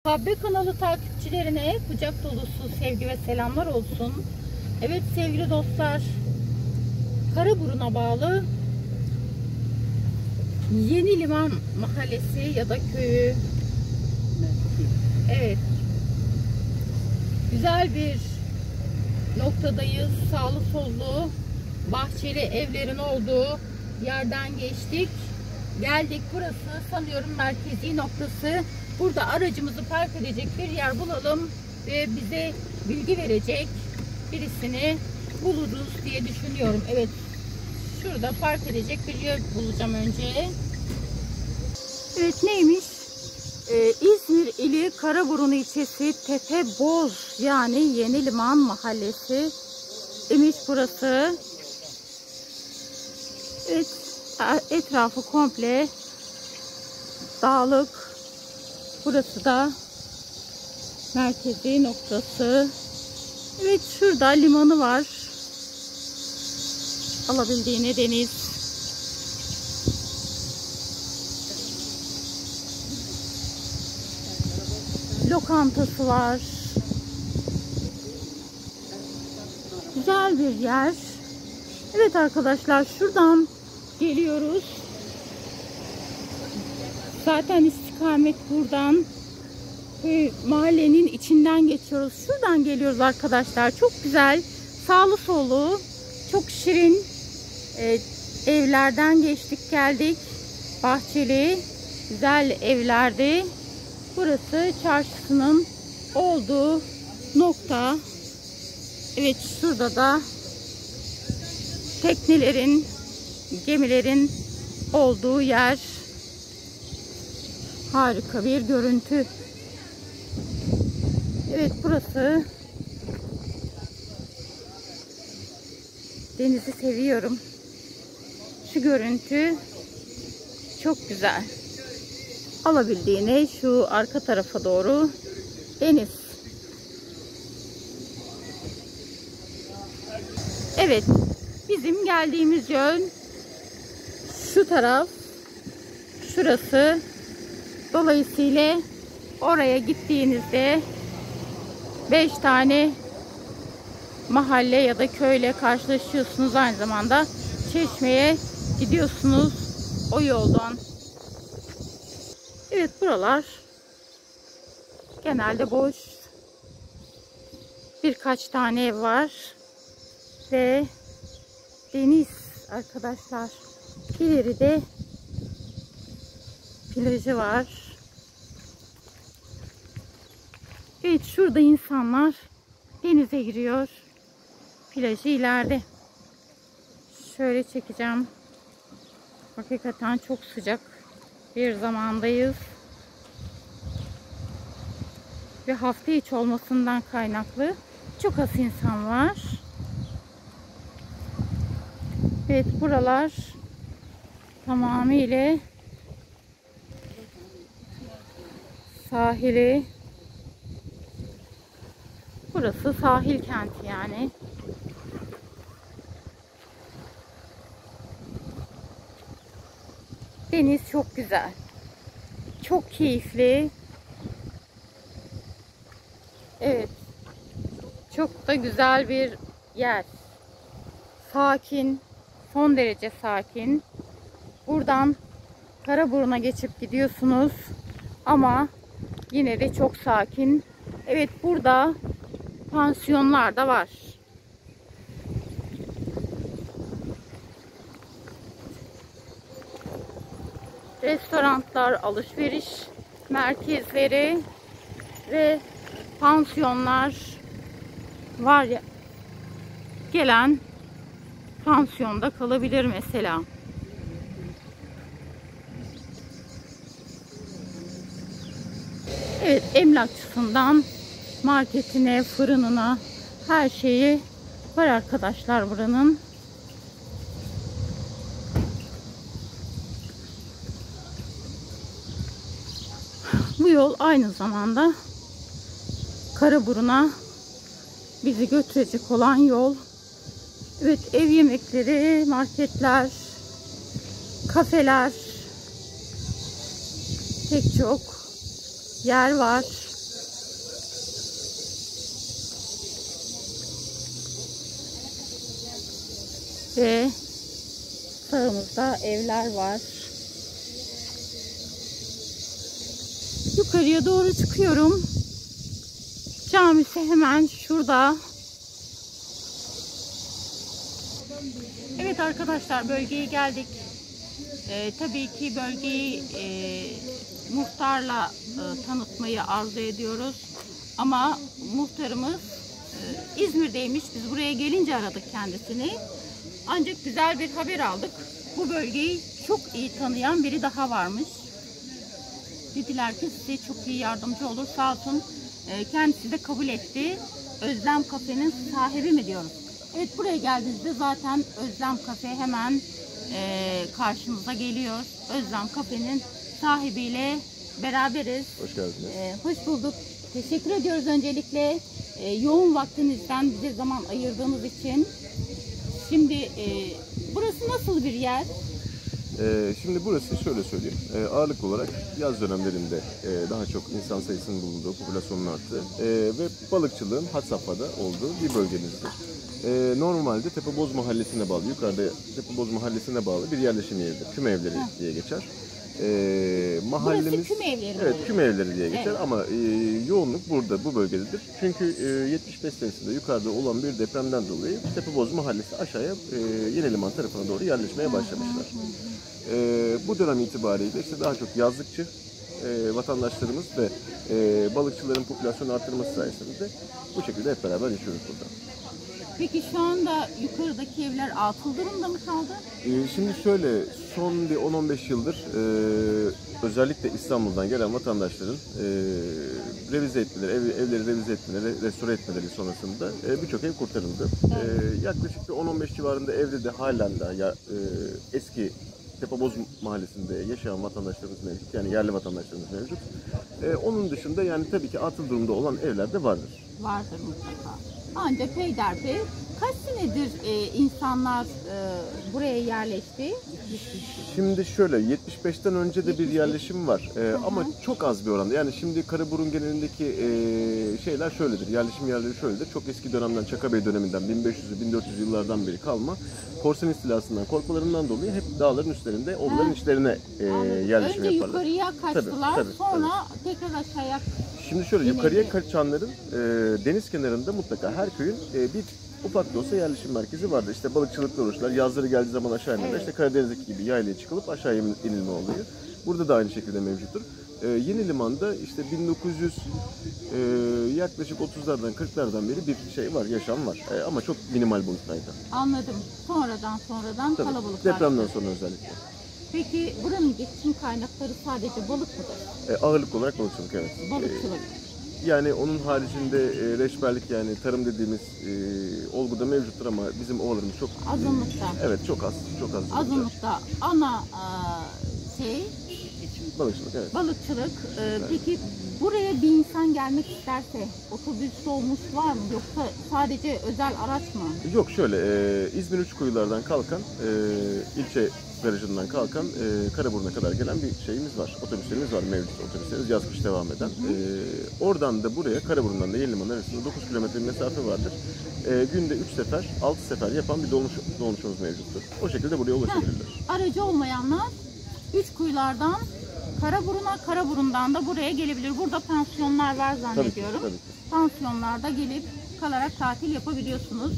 Habbe kanalı takipçilerine kucak dolusu sevgi ve selamlar olsun. Evet sevgili dostlar, Karaburun'a bağlı Yeni Liman mahallesi ya da köyü. Evet, güzel bir noktadayız. Sağlı sollu bahçeli evlerin olduğu yerden geçtik. Geldik, burası sanıyorum merkezi noktası. Burada aracımızı park edecek bir yer bulalım ve bize bilgi verecek birisini buluruz diye düşünüyorum. Evet, şurada park edecek bir yer bulacağım önce. Evet, neymiş? İzmir ili Karaburun ilçesi Tepeboz yani Yeni Liman mahallesi imiş burası. Evet, etrafı komple dağlık. Burası da merkezi noktası. Evet, şurada limanı var. Alabildiğine deniz. Lokantası var. Güzel bir yer. Evet arkadaşlar, şuradan geliyoruz. Zaten istikamet buradan. Mahallenin içinden geçiyoruz. Şuradan geliyoruz arkadaşlar. Çok güzel, sağlı sollu, çok şirin evlerden geçtik geldik. Bahçeli, güzel evlerdi. Burası çarşısının olduğu nokta. Evet, şurada da teknelerin, gemilerin olduğu yer. Harika bir görüntü. Evet, burası. Denizi seviyorum. Şu görüntü çok güzel. Alabildiğine şu arka tarafa doğru deniz. Evet, bizim geldiğimiz yön şu taraf. Şurası. Dolayısıyla oraya gittiğinizde 5 tane mahalle ya da köyle karşılaşıyorsunuz. Aynı zamanda Çeşme'ye gidiyorsunuz o yoldan. Evet, buralar genelde boş. Birkaç tane ev var ve deniz arkadaşlar. İleride plajı var. Evet, şurada insanlar denize giriyor. Plajı ileride. Şöyle çekeceğim. Hakikaten çok sıcak bir zamandayız. Ve hafta içi olmasından kaynaklı çok az insan var. Evet, buralar tamamıyla sahili. Burası sahil kenti yani. Deniz çok güzel. Çok keyifli. Evet. Çok da güzel bir yer. Sakin. Son derece sakin. Buradan Karaburun'a geçip gidiyorsunuz. Ama yine de çok sakin. Evet, burada pansiyonlar da var. Restoranlar, alışveriş merkezleri ve pansiyonlar var ya. Gelen pansiyonda kalabilir mesela. Evet, emlakçısından marketine, fırınına her şeyi var arkadaşlar buranın. Bu yol aynı zamanda Karaburun'a bizi götürecek olan yol. Evet, ev yemekleri, marketler, kafeler, pek çok yer var. Ve sağımızda evler var. Yukarıya doğru çıkıyorum. Camisi hemen şurada. Evet arkadaşlar, bölgeye geldik. Tabii ki bölgeyi muhtarla tanıtmayı arzu ediyoruz. Ama muhtarımız İzmir'deymiş. Biz buraya gelince aradık kendisini. Ancak güzel bir haber aldık. Bu bölgeyi çok iyi tanıyan biri daha varmış. Dediler ki size çok iyi yardımcı olur. Sağ olsun kendisi de kabul etti. Özlem Kafe'nin sahibi mi diyoruz? Evet, buraya geldiğinizde zaten Özlem Kafe hemen karşımıza geliyor. Özlem Kafe'nin sahibiyle beraberiz. Hoş geldiniz. Hoş bulduk. Teşekkür ediyoruz öncelikle yoğun vaktinizden bize zaman ayırdığınız için. Şimdi burası nasıl bir yer? Şimdi burası şöyle söyleyeyim. Ağırlık olarak yaz dönemlerinde daha çok insan sayısının bulunduğu, popülasyonun arttığı ve balıkçılığın had safhada olduğu bir bölgemizdir. Normalde Tepeboz Mahallesi'ne bağlı, yukarıda Tepeboz Mahallesi'ne bağlı bir yerleşim yeridir. Küme evleri diye geçer. Mahallemiz, burası küme evleri mi? Evet, küme evleri diye geçer, evet. Ama yoğunluk burada, bu bölgededir. Çünkü 75 senesinde yukarıda olan bir depremden dolayı Tepeboz Mahallesi aşağıya Yeniliman tarafına doğru yerleşmeye başlamışlar. Bu dönem itibariyle işte daha çok yazlıkçı vatandaşlarımız ve balıkçıların popülasyon artırması sayesinde bu şekilde hep beraber yaşıyoruz burada. Peki şu anda yukarıdaki evler atıl durumda mı kaldı? Şimdi şöyle, son bir 10-15 yıldır özellikle İstanbul'dan gelen vatandaşların revize etmeleri, evleri revize etmeleri, restore etmeleri sonrasında birçok ev kurtarıldı. Evet. Yaklaşık bir 10-15 civarında evde de halen daha eski Tepeboz Mahallesi'nde yaşayan vatandaşlarımız mevcut. Yani yerli vatandaşlarımız mevcut. Onun dışında yani tabii ki atıl durumda olan evler de vardır. Vardır mutlaka. Ancak peyderpey kaç senedir insanlar buraya yerleşti? Şimdi şöyle, 75'ten önce de bir yerleşim var ama çok az bir oranda. Yani şimdi Karaburun genelindeki şeyler şöyledir, yerleşim yerleri şöyledir. Çok eski dönemden, Çakabey döneminden 1500-1400 yıllardan beri kalma Korsan istilasından korkmalarından dolayı hep dağların üstlerinde, onların içlerine yerleşim önce yaparlar. Önce yukarıya kaçtılar, tabii, sonra tekrar aşağıya. Şimdi şöyle, yukarıya kaçanların deniz kenarında mutlaka her köyün bir ufak da olsa yerleşim merkezi vardır. İşte balıkçılıkla uğraşırlar. Yazları geldiği zaman aşağı inerler. Evet. İşte Karadeniz'deki gibi yaylaya çıkılıp aşağıya inilme oluyor. Burada da aynı şekilde mevcuttur. Yeniliman'da işte 1900 yaklaşık 30'lardan 40'lardan beri bir şey var, yaşam var. Ama çok minimal boyuttaydı. Anladım. Sonradan tabii, kalabalık. Depremden sonra özellikle. Peki buranın geçim kaynakları sadece balık mıdır? Ağırlık olarak balıkçılık, evet. Balıkçılık. Yani onun haricinde reçberlik, yani tarım dediğimiz olgu da mevcuttur ama bizim ovalarımız çok azınlıkta. Evet, çok az. Azınlıkta. Ana balıkçılık, evet. Balıkçılık. Peki buraya bir insan gelmek isterse otobüs dolmuş var mı, yoksa sadece özel araç mı? Yok, şöyle İzmir Üçkuyular'dan kalkan ilçe garajından kalkan Karaburun'a kadar gelen bir şeyimiz var. Otobüslerimiz var, mevcut otobüslerimiz yaz kış devam eden. Oradan da buraya, Karaburun'dan da Yeniliman arasında 9 kilometre mesafe vardır. Günde 3 sefer, 6 sefer yapan bir dolmuşumuz mevcuttur. O şekilde buraya ulaşabilirler. Aracı olmayanlar Üçkuyular'dan Karaburun'a, Karaburun'dan da buraya gelebilir. Burada pansiyonlar var zannediyorum. Tabii ki. Pansiyonlarda gelip kalarak tatil yapabiliyorsunuz.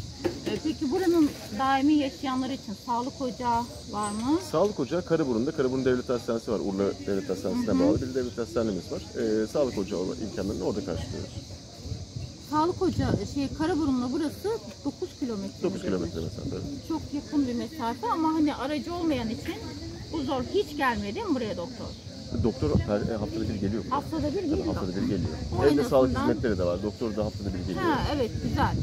Peki buranın daimi yaşayanlar için sağlık ocağı var mı? Sağlık ocağı Karaburun'da, Karaburun Devlet Hastanesi var. Urla Devlet Hastanesi'ne bağlı bir devlet hastanemiz var. Sağlık ocağı imkanlarını orada karşılıyoruz. Sağlık ocağı, Karaburun'la burası 9 kilometre. 9 kilometre mesafe. Çok yakın bir mesafe ama hani aracı olmayan için bu zor. Hiç gelmedi mi buraya doktor? Doktor haftada bir geliyor. Haftada bir geliyor. Haftada bir geliyor. Evde sağlık hizmetleri de var. Doktor da haftada bir geliyor. Evet, güzel.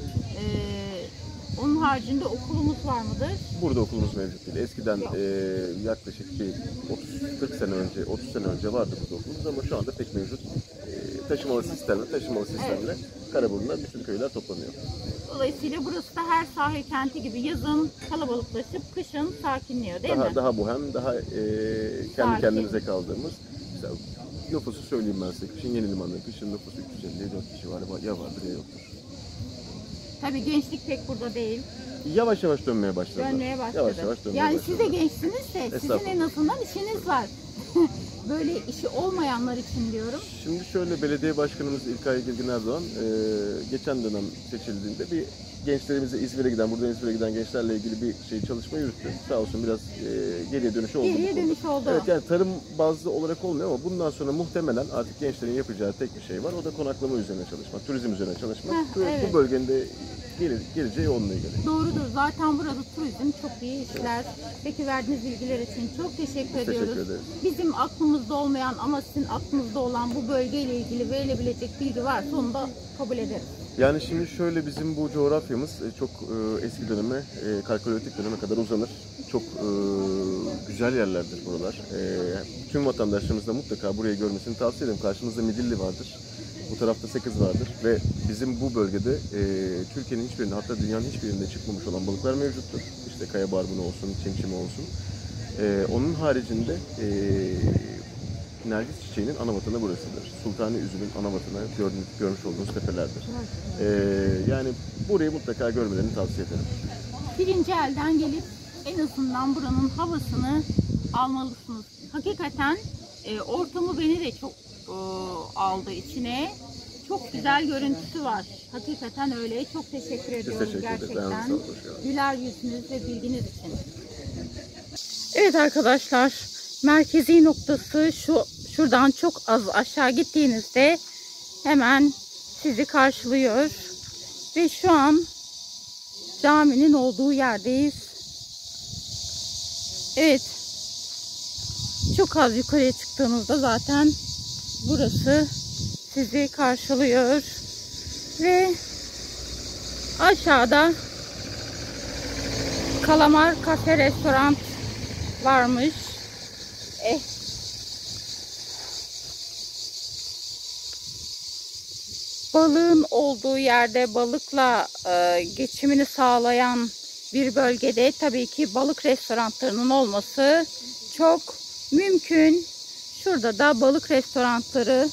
Onun haricinde okulumuz var mıdır? Burada okulumuz mevcut değil. Eskiden yaklaşık bir 30-40 sene önce, 30 sene önce vardı burada okulumuz ama şu anda pek mevcut. Taşımalı sistemle evet. Karaburun'da bütün köyler toplanıyor. Dolayısıyla burası da her sahil kenti gibi yazın kalabalıklaşıp kışın sakinliyor, değil mi? Daha bohem, daha kendi kendimize kaldığımız. Mesela nüfusu söyleyeyim ben size. Kışın Yeniliman'da kışın nüfusu 354 kişi var. Ya vardır ya yoktur. Tabii gençlik pek burada değil. Yavaş yavaş dönmeye başladılar. Dönmeye başladı. Yavaş yavaş dönmeye Yani başladı. siz de gençsiniz de sizin Estağfurullah. en azından işiniz var. Böyle işi olmayanlar için diyorum. Şimdi şöyle, belediye başkanımız İlkay Girgin Erdoğan geçen dönem seçildiğinde bir gençlerimize buradan İzmir'e giden gençlerle ilgili bir çalışma yürüttü. Sağ olsun biraz geriye dönüşü oldu. Geriye dönüş oldu. Evet, yani tarım bazlı olarak olmuyor ama bundan sonra muhtemelen artık gençlerin yapacağı tek bir şey var. O da konaklama üzerine çalışmak, turizm üzerine çalışmak. Evet. Bu bölgenin de geleceği onunla ilgili. Doğrudur. Zaten burada turizm çok iyi işler. Peki verdiğiniz bilgiler için çok teşekkür ediyoruz. Teşekkür ederiz. Bizim aklımızda olmayan ama sizin aklınızda olan bu bölgeyle ilgili verilebilecek bilgi varsa onu da kabul ederiz. Yani şimdi şöyle, bizim bu coğrafyamız çok eski döneme, Kalkolitik döneme kadar uzanır. Çok güzel yerlerdir buralar. Tüm vatandaşlarımız da mutlaka burayı görmesini tavsiye ederim. Karşımızda Midilli vardır. Bu tarafta Sekiz vardır ve bizim bu bölgede Türkiye'nin hiçbirinde, hatta dünyanın hiçbirinde çıkmamış olan balıklar mevcuttur. İşte kaya barbunu olsun, çimçimi olsun. Onun haricinde Nergis çiçeğinin ana vatanı burasıdır. Sultani üzümün ana vatanı görmüş olduğunuz tepelerdir. Yani burayı mutlaka görmelerini tavsiye ederim. Birinci elden gelip en azından buranın havasını almalısınız. Hakikaten ortamı beni de çok aldı içine. Çok güzel görüntüsü var. Hakikaten öyle. Çok teşekkür ediyoruz gerçekten. Güler yüzünüz ve bilginiz için. Evet arkadaşlar, merkezi noktası şuradan çok az aşağı gittiğinizde hemen sizi karşılıyor. Ve şu an caminin olduğu yerdeyiz. Evet. Çok az yukarıya çıktığınızda zaten burası sizi karşılıyor. Ve aşağıda Kalamar Kafe Restoran varmış. Balığın olduğu yerde balıkla geçimini sağlayan bir bölgede tabii ki balık restoranlarının olması çok mümkün. Şurada da balık restoranları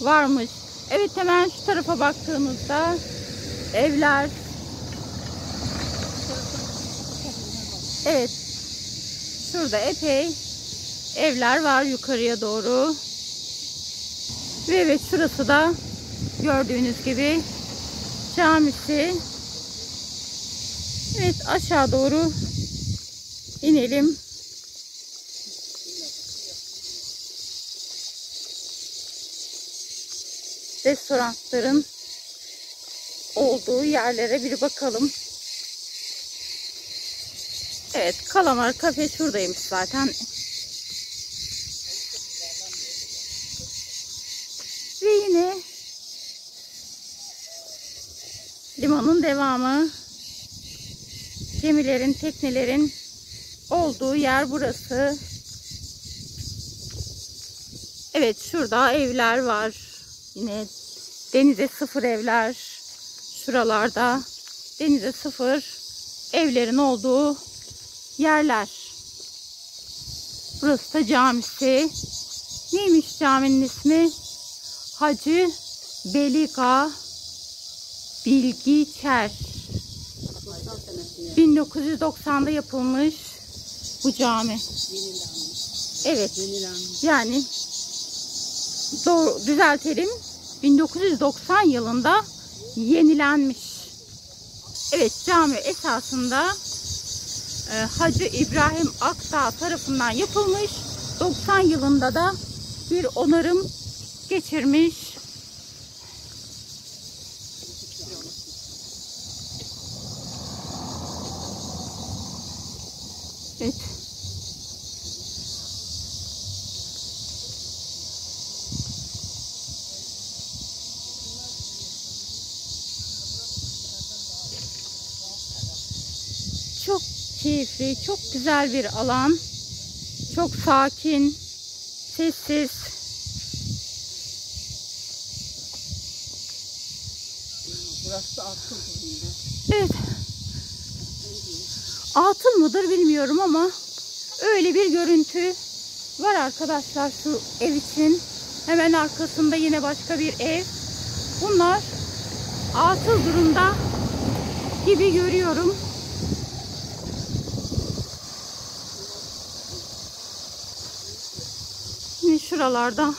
varmış. Evet, hemen şu tarafa baktığımızda evler. Evet. Şurada epey evler var yukarıya doğru. Ve evet, şurası da gördüğünüz gibi camisi. Evet, aşağı doğru inelim. Restoranların olduğu yerlere bir bakalım. Evet, Kalamar Kafe şuradaymış zaten. Ve yine limanın devamı. Gemilerin, teknelerin olduğu yer burası. Evet, şurada evler var. Yine denize sıfır evler. Şuralarda denize sıfır evlerin olduğu yerler. Burası da camisi. Neymiş caminin ismi? Hacı Belika Bilgiçer. 1990'da yapılmış bu cami. Evet. Yani doğru, düzeltelim. 1990 yılında yenilenmiş. Evet, cami esasında Hacı İbrahim Akdağ tarafından yapılmış. 90 yılında da bir onarım geçirmiş. Evet. Çok keyifli, çok güzel bir alan. Çok sakin, sessiz. Burası atıl. Evet. Atıl mıdır bilmiyorum ama öyle bir görüntü var arkadaşlar şu ev için. Hemen arkasında yine başka bir ev. Bunlar atıl durumda gibi görüyorum. şuralarda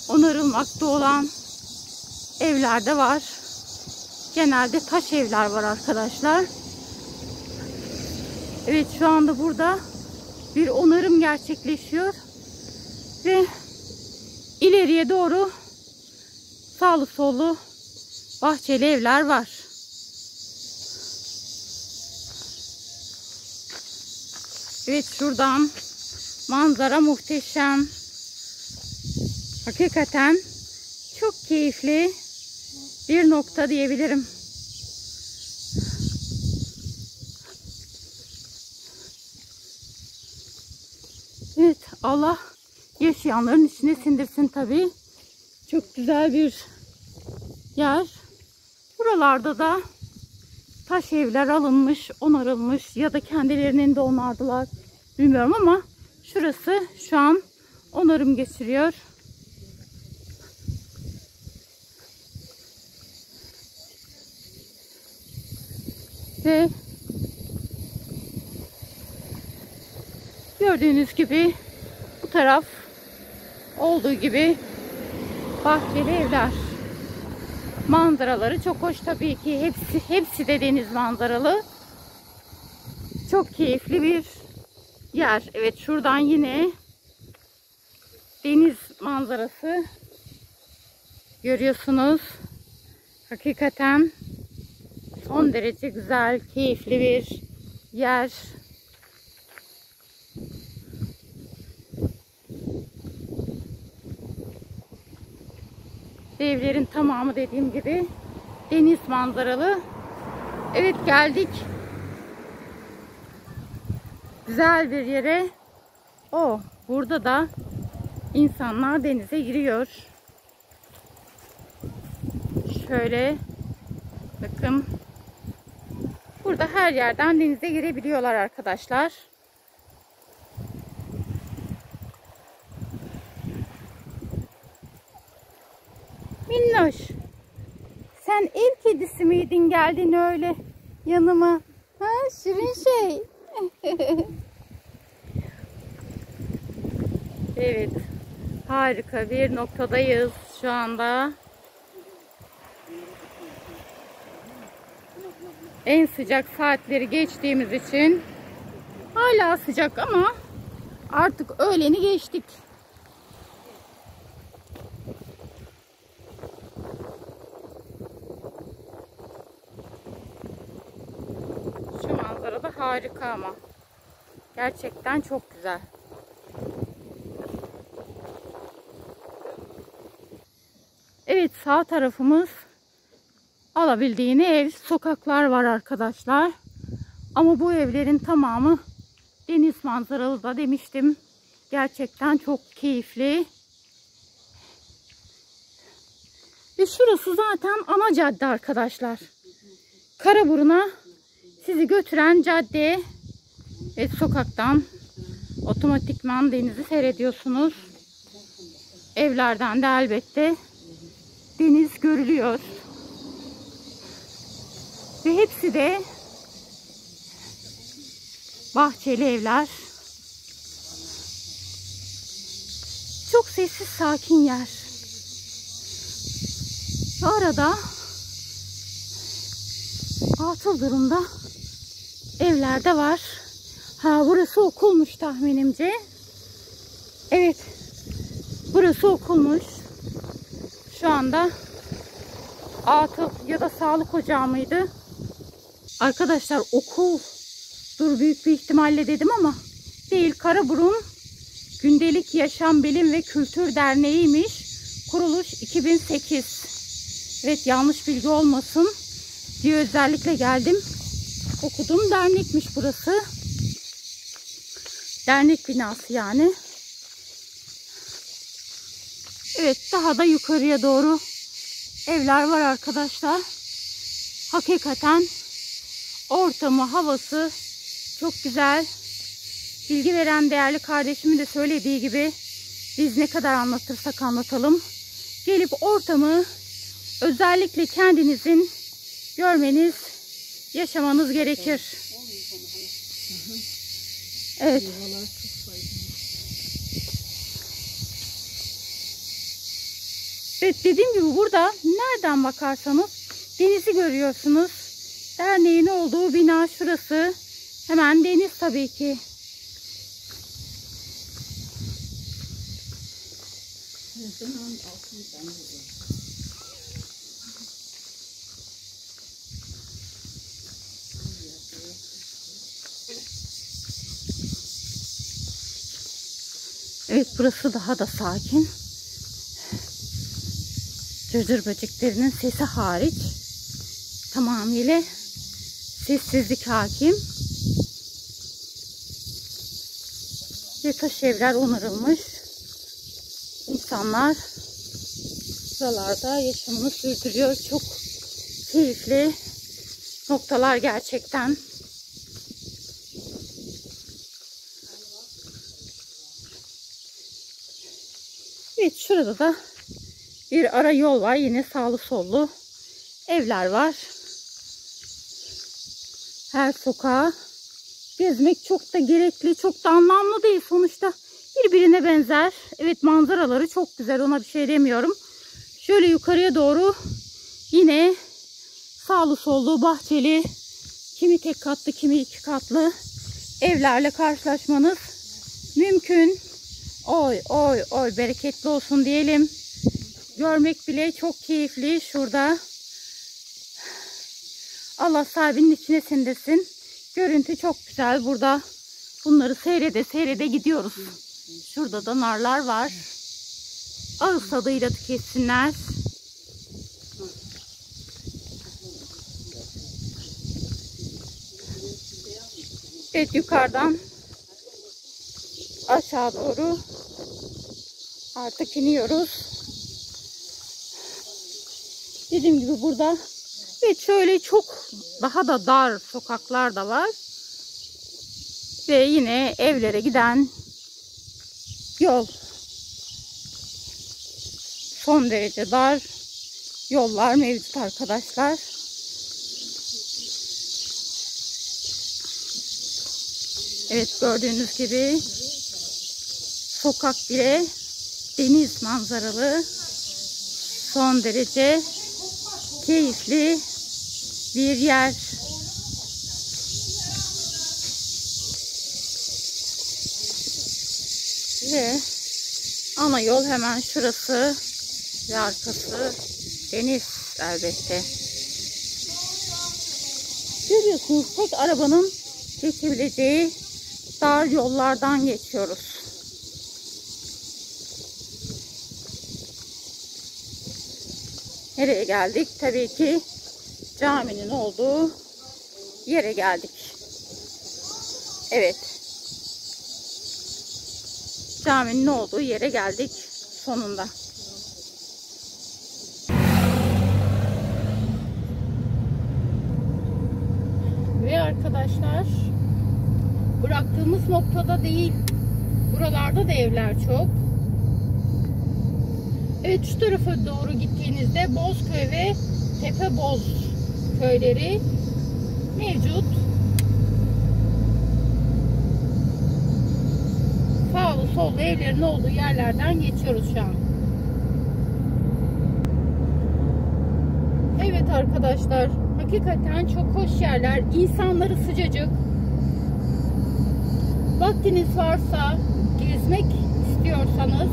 onarılmakta olan evler de var. Genelde taş evler var arkadaşlar. Evet, şu anda burada bir onarım gerçekleşiyor ve ileriye doğru sağlı sollu bahçeli evler var. Evet, şuradan manzara muhteşem. Hakikaten çok keyifli bir nokta diyebilirim. Evet, Allah yaşayanların içine sindirsin tabii. Çok güzel bir yer. Buralarda da taş evler alınmış, onarılmış ya da kendilerinin de onardılar. Bilmiyorum ama şurası şu an onarım geçiriyor. Ve gördüğünüz gibi bu taraf olduğu gibi bahçeli evler. Manzaraları çok hoş tabii ki. Hepsi de deniz manzaralı. Çok keyifli bir yer. Evet, şuradan yine deniz manzarası görüyorsunuz. Hakikaten son derece güzel, keyifli bir yer. Evlerin tamamı dediğim gibi deniz manzaralı. Evet, geldik güzel bir yere. Burada da insanlar denize giriyor. Şöyle bakın. Burada her yerden denize girebiliyorlar arkadaşlar. Minnoş, sen ev kedisi miydin, geldin öyle yanıma? Ha, şirin şey. Evet, harika bir noktadayız şu anda. En sıcak saatleri geçtiğimiz için hala sıcak ama artık öğleni geçtik. Şu manzara da harika ama gerçekten çok güzel. Evet, sağ tarafımız alabildiğini ev, sokaklar var arkadaşlar. Ama bu evlerin tamamı deniz manzaralı da demiştim. Gerçekten çok keyifli. Ve şurası zaten ana cadde arkadaşlar. Karaburun'a sizi götüren cadde. Evet, sokaktan otomatikman denizi seyrediyorsunuz. Evlerden de elbette deniz görülüyor. Ve hepsi de bahçeli evler. Çok sessiz, sakin yer. Şu arada atıl durumda evler de var. Ha, burası okulmuş tahminimce. Evet, burası okulmuş. Şu anda atıl ya da sağlık ocağı mıydı? Arkadaşlar, okuldur büyük bir ihtimalle dedim ama değil. Karaburun Gündelik Yaşam Bilim ve Kültür Derneği'ymiş. Kuruluş 2008. Evet, yanlış bilgi olmasın diye özellikle geldim. Okuduğum dernekmiş burası. Dernek binası yani. Evet, daha da yukarıya doğru evler var arkadaşlar. Hakikaten ortamı, havası çok güzel. Bilgi veren değerli kardeşimin de söylediği gibi biz ne kadar anlatırsak anlatalım, gelip ortamı özellikle kendinizin görmeniz, yaşamanız gerekir. Evet. Evet, dediğim gibi burada nereden bakarsanız denizi görüyorsunuz. Derneğin olduğu bina şurası. Hemen deniz tabii ki. Evet, burası daha da sakin. Cırcır böceklerinin sesi hariç tamamıyla sessizlik hakim. Ve taş evler onarılmış. İnsanlar buralarda yaşamını sürdürüyor. Çok keyifli noktalar gerçekten. Evet, şurada da bir ara yol var. Yine sağlı sollu evler var. Her sokağa gezmek çok da gerekli, çok da anlamlı değil. Sonuçta birbirine benzer. Evet, manzaraları çok güzel, ona bir şey demiyorum. Şöyle yukarıya doğru yine sağlı sollu bahçeli, kimi tek katlı kimi iki katlı evlerle karşılaşmanız mümkün. Oy oy oy, bereketli olsun diyelim. Görmek bile çok keyifli şurada. Allah sahibinin içine sindirsin. Görüntü çok güzel burada. Bunları seyrede seyrede gidiyoruz. Şurada da narlar var. Ağız tadıyla tüketsinler. Evet, yukarıdan aşağı doğru artık iniyoruz. Dediğim gibi burada evet, şöyle çok daha da dar sokaklar da var. Ve yine evlere giden yol. Son derece dar yollar mevcut arkadaşlar. Evet, gördüğünüz gibi sokak bile deniz manzaralı. Son derece keyifli bir yer. Ve ana yol hemen şurası ve arkası deniz elbette. Görüyorsunuz, tek arabanın geçebileceği dar yollardan geçiyoruz. Nereye geldik? Tabii ki caminin olduğu yere geldik. Evet. Caminin olduğu yere geldik sonunda. Ve arkadaşlar, bıraktığımız noktada değil, buralarda da evler çok. Evet, şu tarafa doğru gittiğinizde Bozköy ve Tepeboz köyleri mevcut. Sağlı sollu evlerin olduğu yerlerden geçiyoruz şu an. Evet arkadaşlar, hakikaten çok hoş yerler. İnsanları sıcacık. Vaktiniz varsa, gezmek istiyorsanız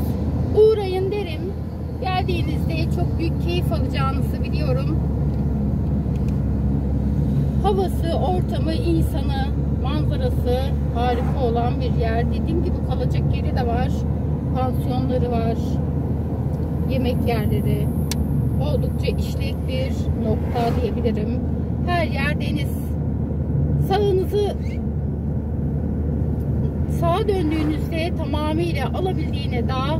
uğrayın derim. Geldiğinizde çok büyük keyif alacağınızı biliyorum. Havası, ortamı, insanı, manzarası harika olan bir yer. Dediğim gibi kalacak yeri de var. Pansiyonları var. Yemek yerleri. Oldukça işlek bir nokta diyebilirim. Her yer deniz. Sağa döndüğünüzde tamamıyla alabildiğine dağ,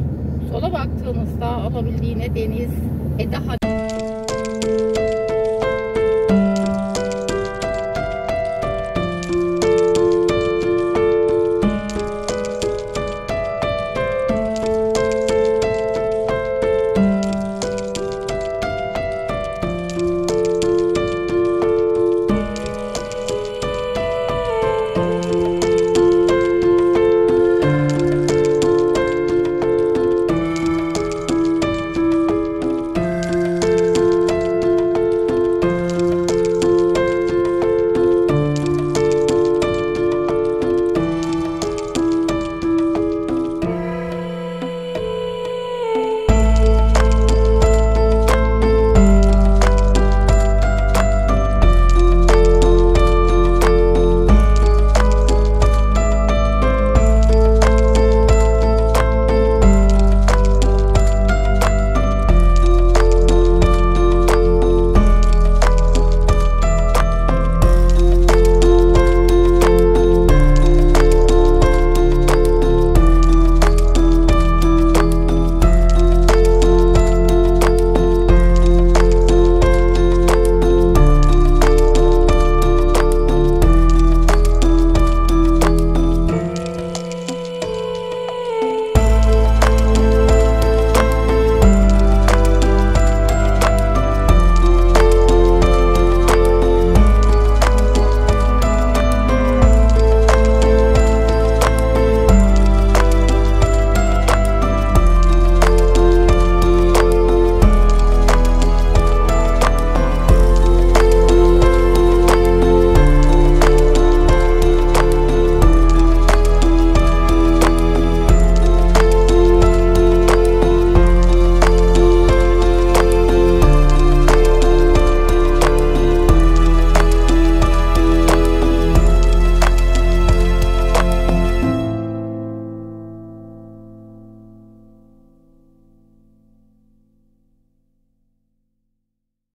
sola baktığınızda alabildiğine deniz. Daha